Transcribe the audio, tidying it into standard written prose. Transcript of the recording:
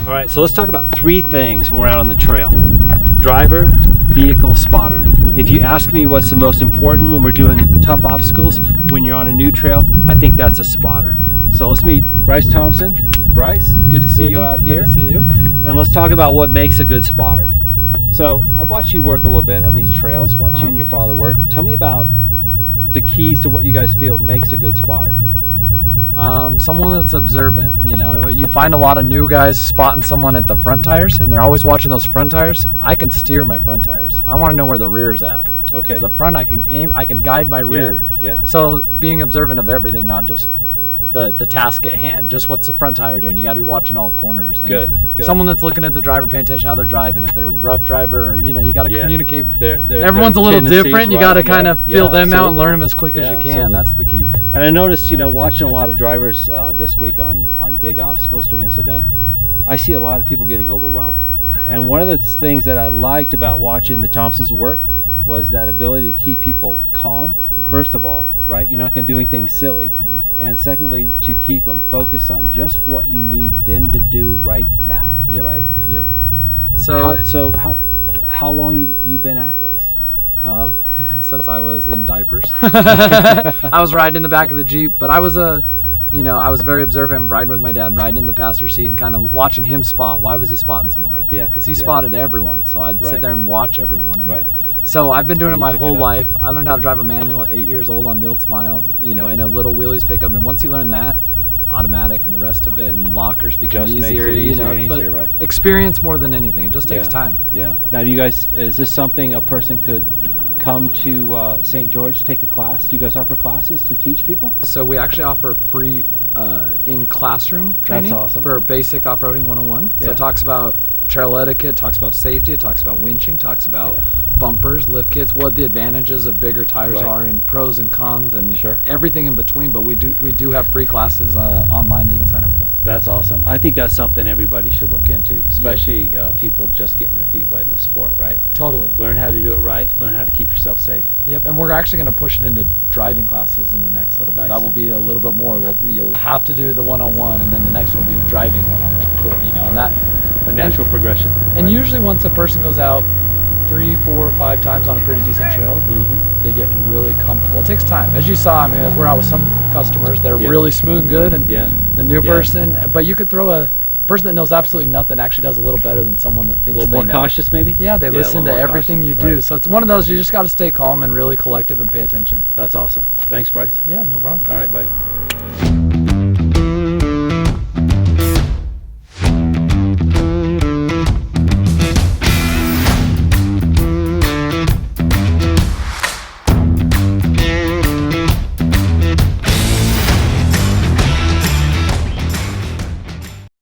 All right, so let's talk about 3 things when we're out on the trail. Driver, vehicle, spotter. If you ask me what's the most important when we're doing tough obstacles, when you're on a new trail, I think that's a spotter. So let's meet Bryce Thompson. Bryce, good to see you out here. Good to see you. And let's talk about what makes a good spotter. So I've watched you work a little bit on these trails, watched you and your father work. Tell me about the keys to what you guys feel makes a good spotter. Someone that's observant. You know, you find a lot of new guys spotting someone at the front tires, and they're always watching those front tires. I can steer my front tires. I want to know where the rear is at. Okay. 'Cause the front, I can aim. I can guide my rear. Yeah. So being observant of everything, not just the task at hand. Just what's the front tire doing? You got to be watching all corners. And Good. Someone that's looking at the driver, paying attention to how they're driving. If they're a rough driver, or, you know, you got to communicate. Everyone's a little different. You got to kind of feel them out and learn them as quick as you can. Absolutely. That's the key. And I noticed, you know, watching a lot of drivers this week on big obstacles during this event, I see a lot of people getting overwhelmed. And one of the things that I liked about watching the Thompsons work was that ability to keep people calm, first of all, right? You're not going to do anything silly. And secondly, to keep them focused on just what you need them to do right now, right? Yep. So how long you been at this? Well, since I was in diapers. I was riding in the back of the Jeep, but I was I was very observant, riding with my dad and riding in the passenger seat and kind of watching him spot. Why was he spotting someone right there? Because he spotted everyone. So I'd sit there and watch everyone. And so I've been doing it my whole life. I learned how to drive a manual at 8 years old on Milt Smile, in a little wheelies pickup. And once you learn that, automatic and the rest of it and lockers become easier, right? Experience more than anything. It just takes time. Yeah. Now, do you guys, is this something a person could come to St. George, take a class? Do you guys offer classes to teach people? So we actually offer free in classroom training. That's awesome. For basic off-roading 101. So it talks about trail etiquette, talks about safety, it talks about winching, talks about bumpers, lift kits, what the advantages of bigger tires are, and pros and cons, and everything in between. But we do have free classes online that you can sign up for. That's awesome. I think that's something everybody should look into, especially people just getting their feet wet in the sport, right? Totally. Learn how to do it right, learn how to keep yourself safe. Yep, and we're actually going to push it into driving classes in the next little bit. That will be a little bit more. You'll have to do the 101, and then the next one will be driving 101. Cool. And that a natural progression. And usually once a person goes out 3, 4, 5 times on a pretty decent trail, they get really comfortable. It takes time. As you saw, as we're out with some customers, they're really smooth and good, and the new person, but you could throw a person that knows absolutely nothing actually does a little better than someone that thinks a little more cautious maybe? Yeah, they listen to everything you do. So it's one of those, you just got to stay calm and really collective and pay attention. That's awesome. Thanks, Bryce. Yeah, no problem. All right, buddy.